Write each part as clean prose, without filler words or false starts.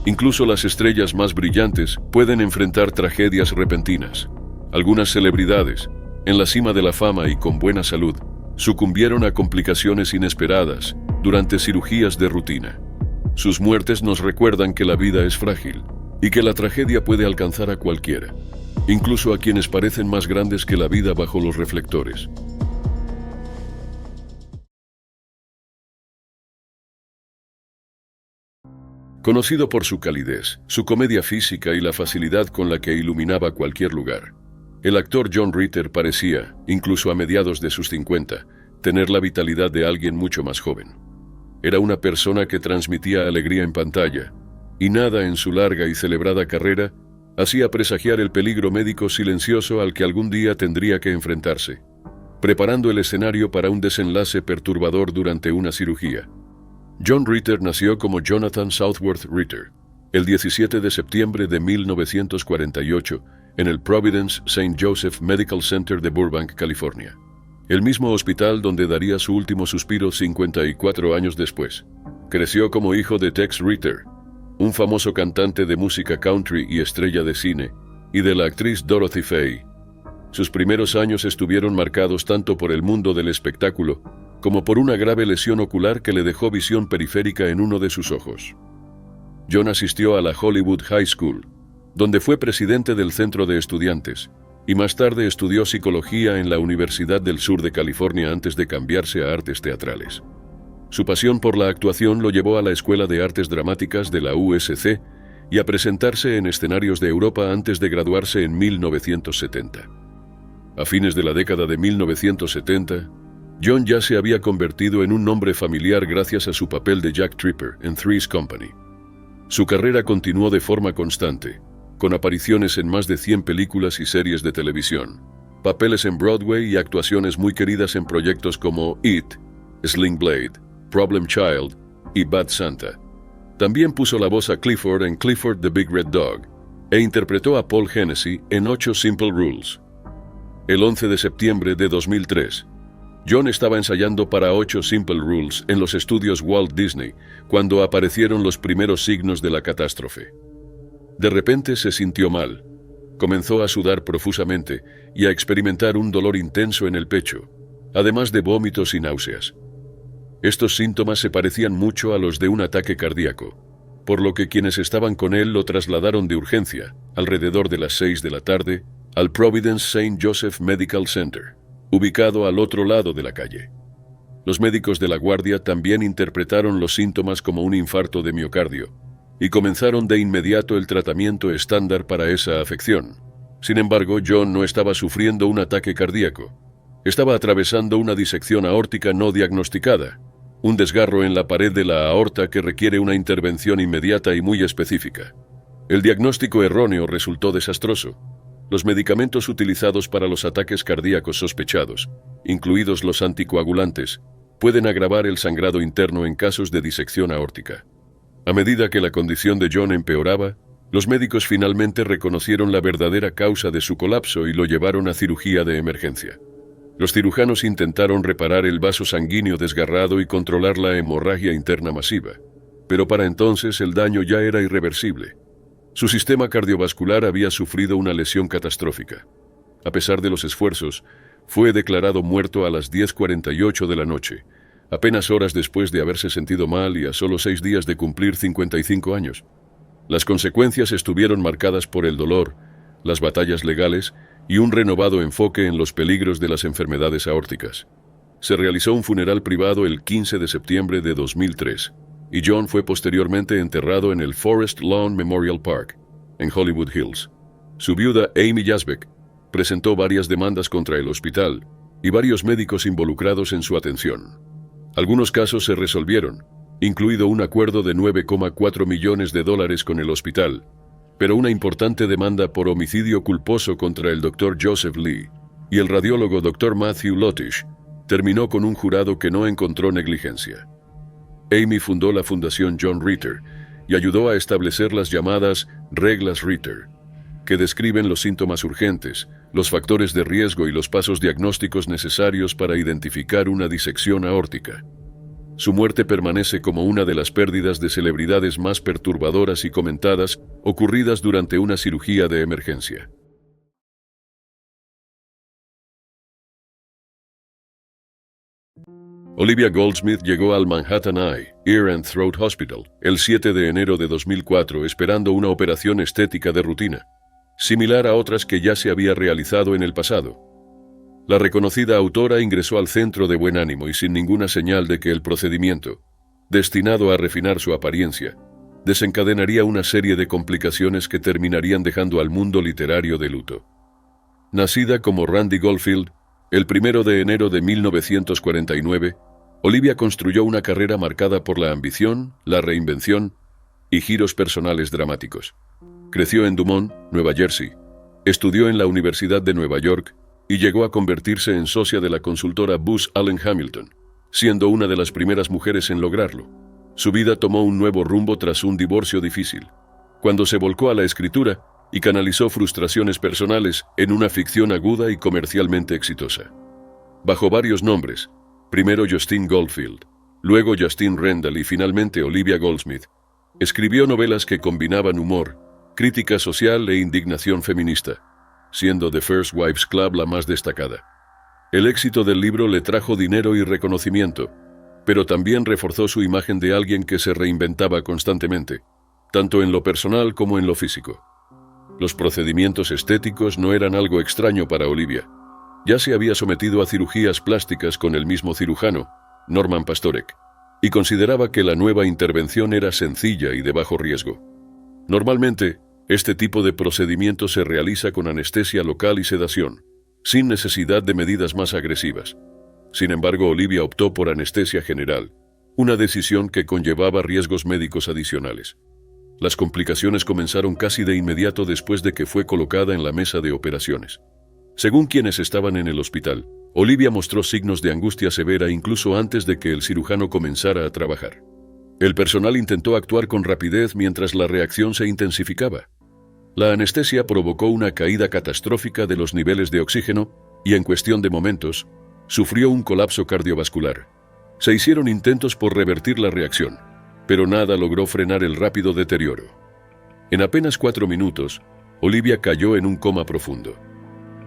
Incluso las estrellas más brillantes pueden enfrentar tragedias repentinas. Algunas celebridades, en la cima de la fama y con buena salud, sucumbieron a complicaciones inesperadas durante cirugías de rutina. Sus muertes nos recuerdan que la vida es frágil y que la tragedia puede alcanzar a cualquiera, incluso a quienes parecen más grandes que la vida bajo los reflectores. Conocido por su calidez, su comedia física y la facilidad con la que iluminaba cualquier lugar, el actor John Ritter parecía, incluso a mediados de sus 50, tener la vitalidad de alguien mucho más joven. Era una persona que transmitía alegría en pantalla, y nada en su larga y celebrada carrera hacía presagiar el peligro médico silencioso al que algún día tendría que enfrentarse, preparando el escenario para un desenlace perturbador durante una cirugía. John Ritter nació como Jonathan Southworth Ritter, el 17 de septiembre de 1948, en el Providence St. Joseph Medical Center de Burbank, California, el mismo hospital donde daría su último suspiro 54 años después. Creció como hijo de Tex Ritter, un famoso cantante de música country y estrella de cine, y de la actriz Dorothy Fay. Sus primeros años estuvieron marcados tanto por el mundo del espectáculo como por una grave lesión ocular que le dejó visión periférica en uno de sus ojos. John asistió a la Hollywood High School, donde fue presidente del centro de estudiantes, y más tarde estudió psicología en la Universidad del Sur de California antes de cambiarse a artes teatrales. Su pasión por la actuación lo llevó a la Escuela de Artes Dramáticas de la USC y a presentarse en escenarios de Europa antes de graduarse en 1970. A fines de la década de 1970, John ya se había convertido en un nombre familiar gracias a su papel de Jack Tripper en Three's Company. Su carrera continuó de forma constante, con apariciones en más de 100 películas y series de televisión, papeles en Broadway y actuaciones muy queridas en proyectos como It, Sling Blade, Problem Child y Bad Santa. También puso la voz a Clifford en Clifford the Big Red Dog e interpretó a Paul Hennessy en 8 Simple Rules. El 11 de septiembre de 2003, John estaba ensayando para 8 Simple Rules en los estudios Walt Disney cuando aparecieron los primeros signos de la catástrofe. De repente se sintió mal, comenzó a sudar profusamente y a experimentar un dolor intenso en el pecho, además de vómitos y náuseas. Estos síntomas se parecían mucho a los de un ataque cardíaco, por lo que quienes estaban con él lo trasladaron de urgencia, alrededor de las 6 de la tarde, al Providence St. Joseph Medical Center, ubicado al otro lado de la calle. Los médicos de la guardia también interpretaron los síntomas como un infarto de miocardio y comenzaron de inmediato el tratamiento estándar para esa afección. Sin embargo, John no estaba sufriendo un ataque cardíaco. Estaba atravesando una disección aórtica no diagnosticada, un desgarro en la pared de la aorta que requiere una intervención inmediata y muy específica. El diagnóstico erróneo resultó desastroso. Los medicamentos utilizados para los ataques cardíacos sospechados, incluidos los anticoagulantes, pueden agravar el sangrado interno en casos de disección aórtica. A medida que la condición de John empeoraba, los médicos finalmente reconocieron la verdadera causa de su colapso y lo llevaron a cirugía de emergencia. Los cirujanos intentaron reparar el vaso sanguíneo desgarrado y controlar la hemorragia interna masiva, pero para entonces el daño ya era irreversible. Su sistema cardiovascular había sufrido una lesión catastrófica. A pesar de los esfuerzos, fue declarado muerto a las 10:48 de la noche, apenas horas después de haberse sentido mal y a solo 6 días de cumplir 55 años. Las consecuencias estuvieron marcadas por el dolor, las batallas legales y un renovado enfoque en los peligros de las enfermedades aórticas. Se realizó un funeral privado el 15 de septiembre de 2003. Y John fue posteriormente enterrado en el Forest Lawn Memorial Park, en Hollywood Hills. Su viuda, Amy Yazbek, presentó varias demandas contra el hospital y varios médicos involucrados en su atención. Algunos casos se resolvieron, incluido un acuerdo de $9,4 millones con el hospital, pero una importante demanda por homicidio culposo contra el Dr. Joseph Lee y el radiólogo Dr. Matthew Lottish terminó con un jurado que no encontró negligencia. Amy fundó la Fundación John Ritter y ayudó a establecer las llamadas reglas Ritter, que describen los síntomas urgentes, los factores de riesgo y los pasos diagnósticos necesarios para identificar una disección aórtica. Su muerte permanece como una de las pérdidas de celebridades más perturbadoras y comentadas ocurridas durante una cirugía de emergencia. Olivia Goldsmith llegó al Manhattan Eye, Ear and Throat Hospital el 7 de enero de 2004 esperando una operación estética de rutina, similar a otras que ya se había realizado en el pasado. La reconocida autora ingresó al centro de buen ánimo y sin ninguna señal de que el procedimiento, destinado a refinar su apariencia, desencadenaría una serie de complicaciones que terminarían dejando al mundo literario de luto. Nacida como Randy Goldfield, el 1 de enero de 1949, Olivia construyó una carrera marcada por la ambición, la reinvención y giros personales dramáticos. Creció en Dumont, Nueva Jersey, estudió en la Universidad de Nueva York y llegó a convertirse en socia de la consultora Booz Allen Hamilton, siendo una de las primeras mujeres en lograrlo. Su vida tomó un nuevo rumbo tras un divorcio difícil, cuando se volcó a la escritura y canalizó frustraciones personales en una ficción aguda y comercialmente exitosa. Bajo varios nombres, primero Justine Goldfield, luego Justine Rendell y finalmente Olivia Goldsmith, escribió novelas que combinaban humor, crítica social e indignación feminista, siendo The First Wives Club la más destacada. El éxito del libro le trajo dinero y reconocimiento, pero también reforzó su imagen de alguien que se reinventaba constantemente, tanto en lo personal como en lo físico. Los procedimientos estéticos no eran algo extraño para Olivia. Ya se había sometido a cirugías plásticas con el mismo cirujano, Norman Pastorek, y consideraba que la nueva intervención era sencilla y de bajo riesgo. Normalmente, este tipo de procedimiento se realiza con anestesia local y sedación, sin necesidad de medidas más agresivas. Sin embargo, Olivia optó por anestesia general, una decisión que conllevaba riesgos médicos adicionales. Las complicaciones comenzaron casi de inmediato después de que fue colocada en la mesa de operaciones. Según quienes estaban en el hospital, Olivia mostró signos de angustia severa incluso antes de que el cirujano comenzara a trabajar. El personal intentó actuar con rapidez mientras la reacción se intensificaba. La anestesia provocó una caída catastrófica de los niveles de oxígeno y, en cuestión de momentos, sufrió un colapso cardiovascular. Se hicieron intentos por revertir la reacción, pero nada logró frenar el rápido deterioro. En apenas 4 minutos, Olivia cayó en un coma profundo.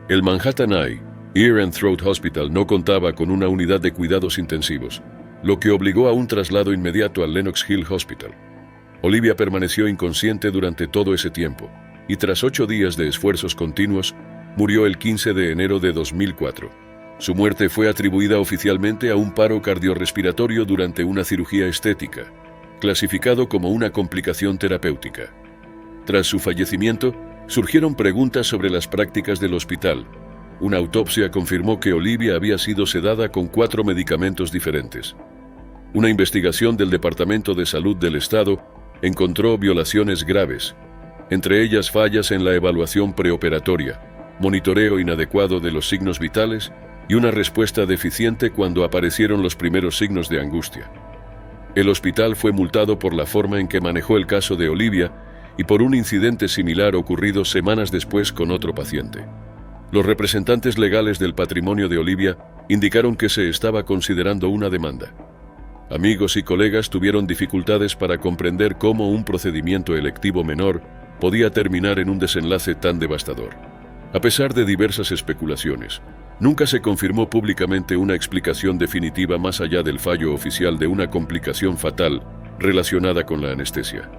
El Manhattan Eye, Ear and Throat Hospital no contaba con una unidad de cuidados intensivos, lo que obligó a un traslado inmediato al Lenox Hill Hospital. Olivia permaneció inconsciente durante todo ese tiempo, y tras 8 días de esfuerzos continuos, murió el 15 de enero de 2004. Su muerte fue atribuida oficialmente a un paro cardiorrespiratorio durante una cirugía estética, clasificado como una complicación terapéutica. Tras su fallecimiento, surgieron preguntas sobre las prácticas del hospital. Una autopsia confirmó que Olivia había sido sedada con 4 medicamentos diferentes. Una investigación del Departamento de Salud del Estado encontró violaciones graves, entre ellas fallas en la evaluación preoperatoria, monitoreo inadecuado de los signos vitales y una respuesta deficiente cuando aparecieron los primeros signos de angustia. El hospital fue multado por la forma en que manejó el caso de Olivia y por un incidente similar ocurrido semanas después con otro paciente. Los representantes legales del patrimonio de Olivia indicaron que se estaba considerando una demanda. Amigos y colegas tuvieron dificultades para comprender cómo un procedimiento electivo menor podía terminar en un desenlace tan devastador. A pesar de diversas especulaciones, nunca se confirmó públicamente una explicación definitiva más allá del fallo oficial de una complicación fatal relacionada con la anestesia.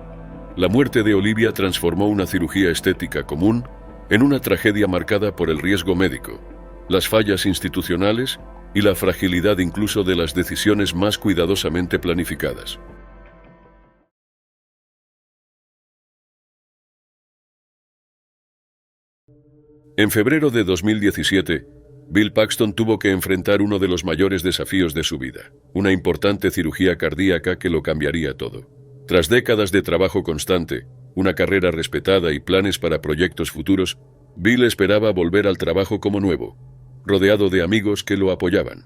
La muerte de Olivia transformó una cirugía estética común en una tragedia marcada por el riesgo médico, las fallas institucionales y la fragilidad incluso de las decisiones más cuidadosamente planificadas. En febrero de 2017, Bill Paxton tuvo que enfrentar uno de los mayores desafíos de su vida, una importante cirugía cardíaca que lo cambiaría todo. Tras décadas de trabajo constante, una carrera respetada y planes para proyectos futuros, Bill esperaba volver al trabajo como nuevo, rodeado de amigos que lo apoyaban.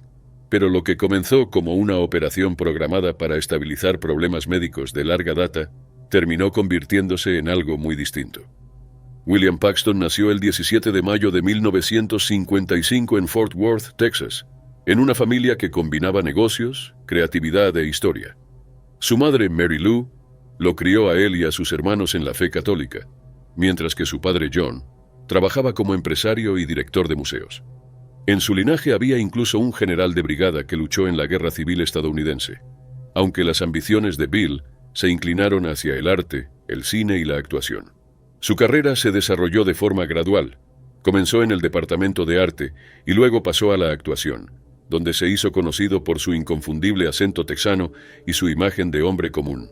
Pero lo que comenzó como una operación programada para estabilizar problemas médicos de larga data, terminó convirtiéndose en algo muy distinto. William Paxton nació el 17 de mayo de 1955 en Fort Worth, Texas, en una familia que combinaba negocios, creatividad e historia. Su madre, Mary Lou, lo crió a él y a sus hermanos en la fe católica, mientras que su padre, John, trabajaba como empresario y director de museos. En su linaje había incluso un general de brigada que luchó en la Guerra Civil estadounidense, aunque las ambiciones de Bill se inclinaron hacia el arte, el cine y la actuación. Su carrera se desarrolló de forma gradual. Comenzó en el departamento de arte y luego pasó a la actuación, donde se hizo conocido por su inconfundible acento texano y su imagen de hombre común.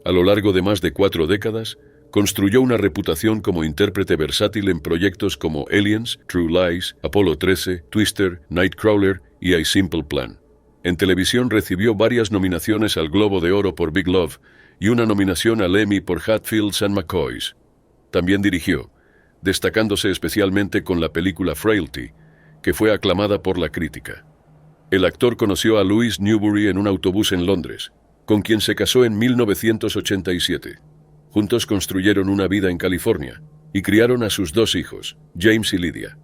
A lo largo de más de 4 décadas, construyó una reputación como intérprete versátil en proyectos como Aliens, True Lies, Apolo 13, Twister, Nightcrawler y A Simple Plan. En televisión recibió varias nominaciones al Globo de Oro por Big Love y una nominación al Emmy por Hatfields and McCoys. También dirigió, destacándose especialmente con la película Frailty, que fue aclamada por la crítica. El actor conoció a Louise Newbury en un autobús en Londres, con quien se casó en 1987. Juntos construyeron una vida en California y criaron a sus 2 hijos, James y Lydia.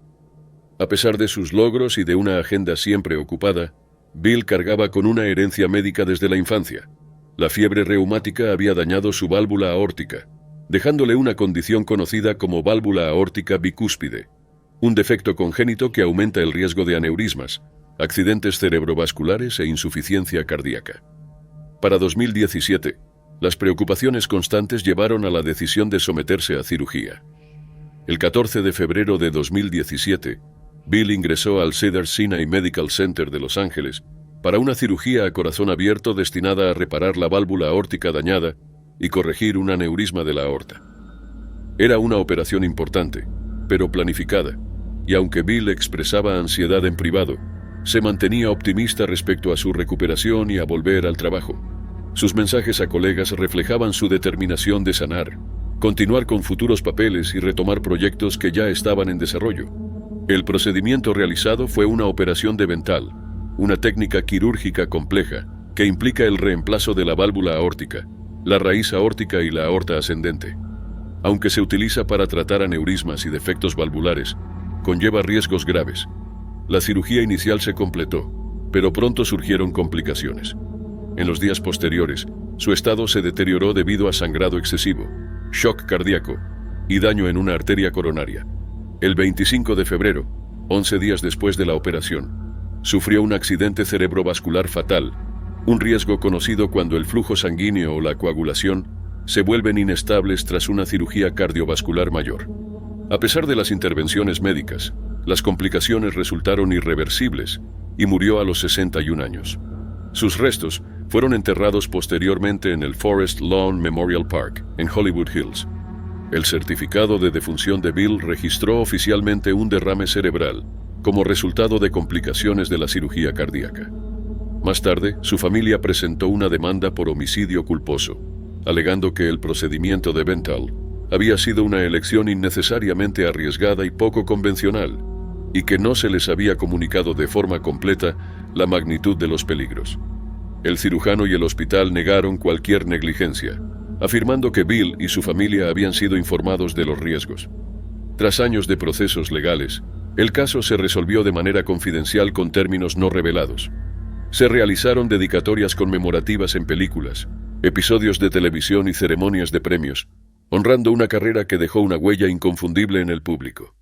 A pesar de sus logros y de una agenda siempre ocupada, Bill cargaba con una herencia médica desde la infancia. La fiebre reumática había dañado su válvula aórtica, dejándole una condición conocida como válvula aórtica bicúspide, un defecto congénito que aumenta el riesgo de aneurismas, accidentes cerebrovasculares e insuficiencia cardíaca. Para 2017, las preocupaciones constantes llevaron a la decisión de someterse a cirugía. El 14 de febrero de 2017, Bill ingresó al Cedars-Sinai Medical Center de Los Ángeles para una cirugía a corazón abierto destinada a reparar la válvula aórtica dañada y corregir un aneurisma de la aorta. Era una operación importante, pero planificada, y aunque Bill expresaba ansiedad en privado, se mantenía optimista respecto a su recuperación y a volver al trabajo. Sus mensajes a colegas reflejaban su determinación de sanar, continuar con futuros papeles y retomar proyectos que ya estaban en desarrollo. El procedimiento realizado fue una operación de Bentall, una técnica quirúrgica compleja que implica el reemplazo de la válvula aórtica, la raíz aórtica y la aorta ascendente. Aunque se utiliza para tratar aneurismas y defectos valvulares, conlleva riesgos graves. La cirugía inicial se completó, pero pronto surgieron complicaciones. En los días posteriores, su estado se deterioró debido a sangrado excesivo, shock cardíaco y daño en una arteria coronaria. El 25 de febrero, 11 días después de la operación, sufrió un accidente cerebrovascular fatal, un riesgo conocido cuando el flujo sanguíneo o la coagulación se vuelven inestables tras una cirugía cardiovascular mayor. A pesar de las intervenciones médicas, las complicaciones resultaron irreversibles y murió a los 61 años. Sus restos fueron enterrados posteriormente en el Forest Lawn Memorial Park, en Hollywood Hills. El certificado de defunción de Bill registró oficialmente un derrame cerebral como resultado de complicaciones de la cirugía cardíaca. Más tarde, su familia presentó una demanda por homicidio culposo, alegando que el procedimiento de Bentall había sido una elección innecesariamente arriesgada y poco convencional, y que no se les había comunicado de forma completa la magnitud de los peligros. El cirujano y el hospital negaron cualquier negligencia, afirmando que Bill y su familia habían sido informados de los riesgos. Tras años de procesos legales, el caso se resolvió de manera confidencial con términos no revelados. Se realizaron dedicatorias conmemorativas en películas, episodios de televisión y ceremonias de premios, honrando una carrera que dejó una huella inconfundible en el público.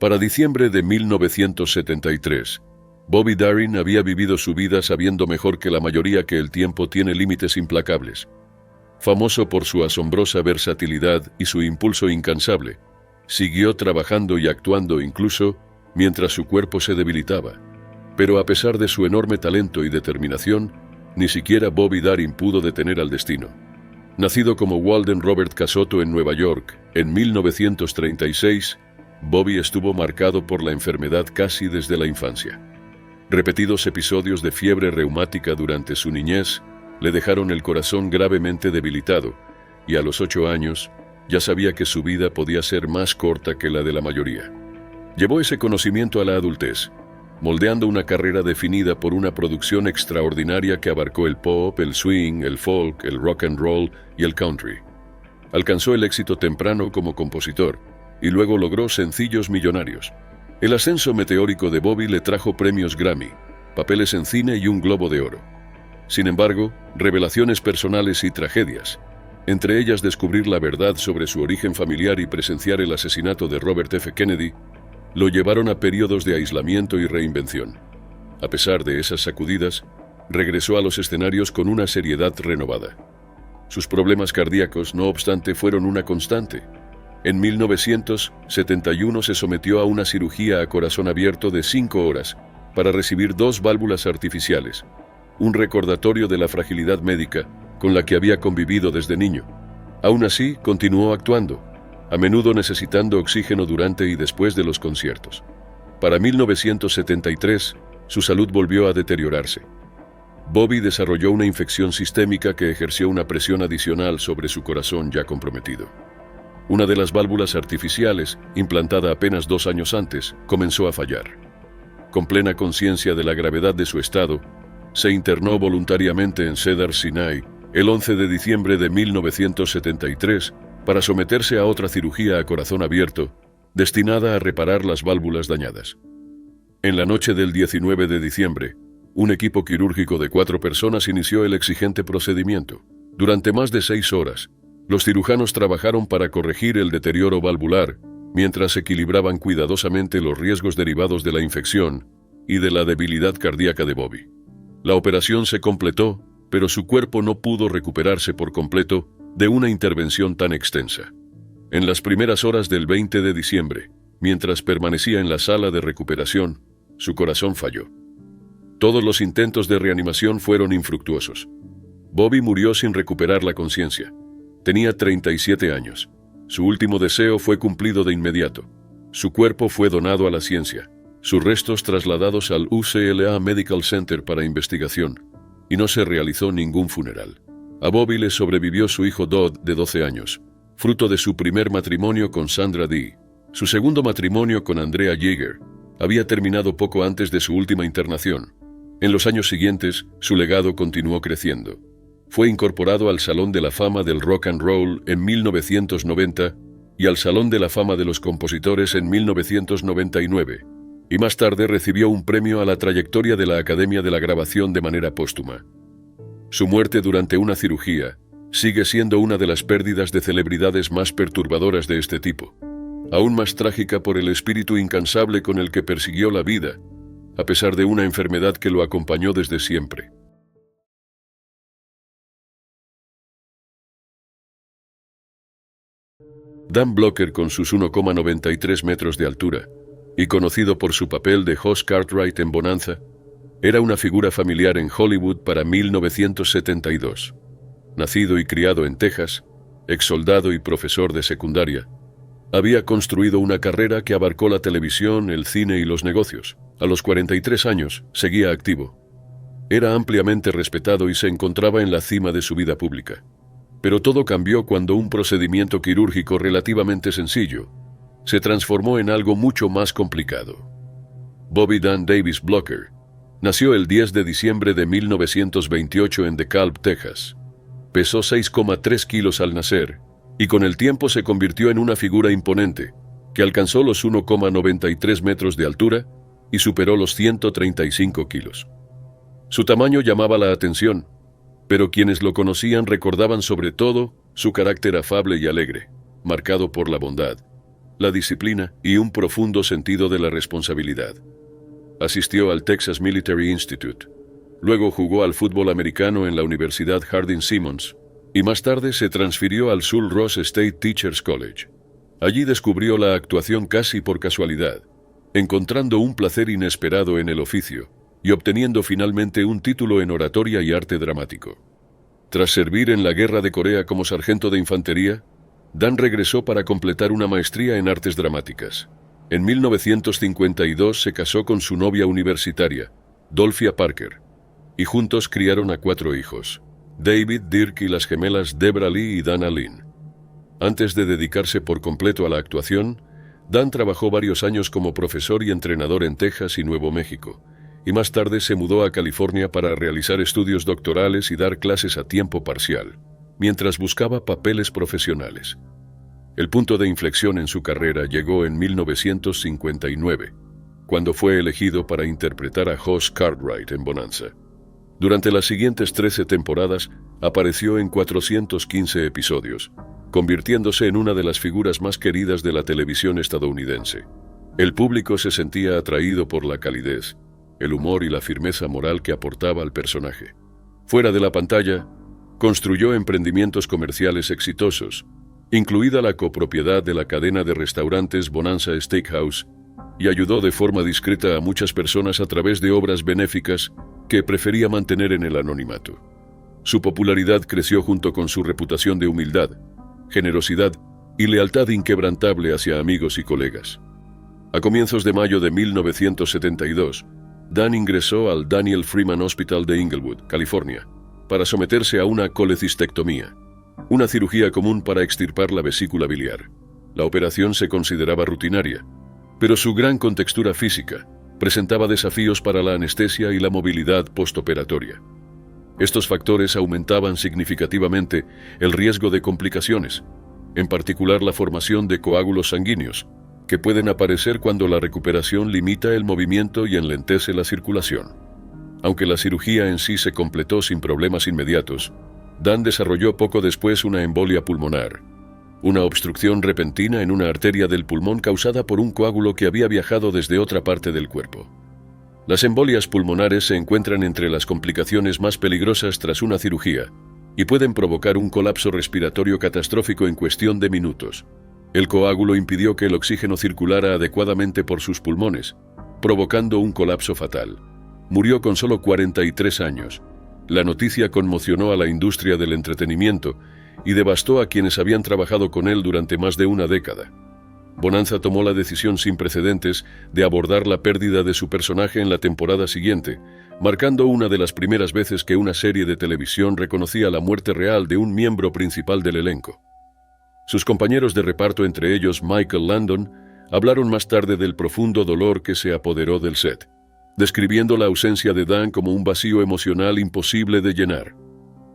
Para diciembre de 1973, Bobby Darin había vivido su vida sabiendo mejor que la mayoría que el tiempo tiene límites implacables. Famoso por su asombrosa versatilidad y su impulso incansable, siguió trabajando y actuando incluso mientras su cuerpo se debilitaba. Pero a pesar de su enorme talento y determinación, ni siquiera Bobby Darin pudo detener al destino. Nacido como Walden Robert Casotto en Nueva York en 1936, Bobby estuvo marcado por la enfermedad casi desde la infancia. Repetidos episodios de fiebre reumática durante su niñez le dejaron el corazón gravemente debilitado, y a los 8 años ya sabía que su vida podía ser más corta que la de la mayoría. Llevó ese conocimiento a la adultez, moldeando una carrera definida por una producción extraordinaria que abarcó el pop, el swing, el folk, el rock and roll y el country. Alcanzó el éxito temprano como compositor, y luego logró sencillos millonarios. El ascenso meteórico de Bobby le trajo premios Grammy, papeles en cine y un Globo de Oro. Sin embargo, revelaciones personales y tragedias, entre ellas descubrir la verdad sobre su origen familiar y presenciar el asesinato de Robert F. Kennedy, lo llevaron a periodos de aislamiento y reinvención. A pesar de esas sacudidas, regresó a los escenarios con una seriedad renovada. Sus problemas cardíacos, no obstante, fueron una constante. En 1971 se sometió a una cirugía a corazón abierto de 5 horas para recibir 2 válvulas artificiales, un recordatorio de la fragilidad médica con la que había convivido desde niño. Aún así, continuó actuando, a menudo necesitando oxígeno durante y después de los conciertos. Para 1973, su salud volvió a deteriorarse. Bobby desarrolló una infección sistémica que ejerció una presión adicional sobre su corazón ya comprometido. Una de las válvulas artificiales, implantada apenas 2 años antes, comenzó a fallar. Con plena conciencia de la gravedad de su estado, se internó voluntariamente en Cedar Sinai el 11 de diciembre de 1973 para someterse a otra cirugía a corazón abierto, destinada a reparar las válvulas dañadas. En la noche del 19 de diciembre, un equipo quirúrgico de 4 personas inició el exigente procedimiento. Durante más de 6 horas, los cirujanos trabajaron para corregir el deterioro valvular, mientras equilibraban cuidadosamente los riesgos derivados de la infección y de la debilidad cardíaca de Bobby. La operación se completó, pero su cuerpo no pudo recuperarse por completo de una intervención tan extensa. En las primeras horas del 20 de diciembre, mientras permanecía en la sala de recuperación, su corazón falló. Todos los intentos de reanimación fueron infructuosos. Bobby murió sin recuperar la conciencia. Tenía 37 años. Su último deseo fue cumplido de inmediato. Su cuerpo fue donado a la ciencia, sus restos trasladados al UCLA Medical Center para investigación, y no se realizó ningún funeral. A Bobby le sobrevivió su hijo Dodd, de 12 años, fruto de su primer matrimonio con Sandra Dee. Su segundo matrimonio con Andrea Jaeger había terminado poco antes de su última internación. En los años siguientes, su legado continuó creciendo. Fue incorporado al Salón de la Fama del Rock and Roll en 1990 y al Salón de la Fama de los Compositores en 1999, y más tarde recibió un premio a la trayectoria de la Academia de la Grabación de manera póstuma. Su muerte durante una cirugía sigue siendo una de las pérdidas de celebridades más perturbadoras de este tipo, aún más trágica por el espíritu incansable con el que persiguió la vida, a pesar de una enfermedad que lo acompañó desde siempre. Dan Blocker, con sus 1,93 metros de altura, y conocido por su papel de Hoss Cartwright en Bonanza, era una figura familiar en Hollywood para 1972. Nacido y criado en Texas, exsoldado y profesor de secundaria, había construido una carrera que abarcó la televisión, el cine y los negocios. A los 43 años, seguía activo. Era ampliamente respetado y se encontraba en la cima de su vida pública. Pero todo cambió cuando un procedimiento quirúrgico relativamente sencillo se transformó en algo mucho más complicado. Bobby Dan Davis Blocker nació el 10 de diciembre de 1928 en DeKalb, Texas. Pesó 6,3 kilos al nacer y con el tiempo se convirtió en una figura imponente que alcanzó los 1,93 metros de altura y superó los 135 kilos. Su tamaño llamaba la atención, pero quienes lo conocían recordaban sobre todo su carácter afable y alegre, marcado por la bondad, la disciplina y un profundo sentido de la responsabilidad. Asistió al Texas Military Institute, luego jugó al fútbol americano en la Universidad Harding-Simmons y más tarde se transfirió al Sul Ross State Teachers College. Allí descubrió la actuación casi por casualidad, encontrando un placer inesperado en el oficio y obteniendo finalmente un título en oratoria y arte dramático. Tras servir en la Guerra de Corea como sargento de infantería, Dan regresó para completar una maestría en artes dramáticas. En 1952 se casó con su novia universitaria, Dolphia Parker, y juntos criaron a 4 hijos, David, Dirk y las gemelas Debra Lee y Dana Lynn. Antes de dedicarse por completo a la actuación, Dan trabajó varios años como profesor y entrenador en Texas y Nuevo México, y más tarde se mudó a California para realizar estudios doctorales y dar clases a tiempo parcial, mientras buscaba papeles profesionales. El punto de inflexión en su carrera llegó en 1959, cuando fue elegido para interpretar a Hoss Cartwright en Bonanza. Durante las siguientes 13 temporadas, apareció en 415 episodios, convirtiéndose en una de las figuras más queridas de la televisión estadounidense. El público se sentía atraído por la calidez, el humor y la firmeza moral que aportaba al personaje. Fuera de la pantalla, construyó emprendimientos comerciales exitosos, incluida la copropiedad de la cadena de restaurantes Bonanza Steakhouse, y ayudó de forma discreta a muchas personas a través de obras benéficas que prefería mantener en el anonimato. Su popularidad creció junto con su reputación de humildad, generosidad y lealtad inquebrantable hacia amigos y colegas. A comienzos de mayo de 1972, Dan ingresó al Daniel Freeman Hospital de Inglewood, California, para someterse a una colecistectomía, una cirugía común para extirpar la vesícula biliar. La operación se consideraba rutinaria, pero su gran contextura física presentaba desafíos para la anestesia y la movilidad postoperatoria. Estos factores aumentaban significativamente el riesgo de complicaciones, en particular la formación de coágulos sanguíneos, que pueden aparecer cuando la recuperación limita el movimiento y enlentece la circulación. Aunque la cirugía en sí se completó sin problemas inmediatos, Dan desarrolló poco después una embolia pulmonar, una obstrucción repentina en una arteria del pulmón causada por un coágulo que había viajado desde otra parte del cuerpo. Las embolias pulmonares se encuentran entre las complicaciones más peligrosas tras una cirugía y pueden provocar un colapso respiratorio catastrófico en cuestión de minutos. El coágulo impidió que el oxígeno circulara adecuadamente por sus pulmones, provocando un colapso fatal. Murió con solo 43 años. La noticia conmocionó a la industria del entretenimiento y devastó a quienes habían trabajado con él durante más de una década. Bonanza tomó la decisión sin precedentes de abordar la pérdida de su personaje en la temporada siguiente, marcando una de las primeras veces que una serie de televisión reconocía la muerte real de un miembro principal del elenco. Sus compañeros de reparto, entre ellos Michael Landon, hablaron más tarde del profundo dolor que se apoderó del set, describiendo la ausencia de Dan como un vacío emocional imposible de llenar.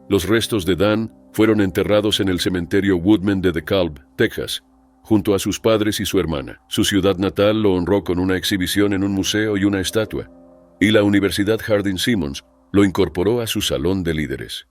Los restos de Dan fueron enterrados en el cementerio Woodman de DeKalb, Texas, junto a sus padres y su hermana. Su ciudad natal lo honró con una exhibición en un museo y una estatua, y la Universidad Harding Simmons lo incorporó a su salón de líderes.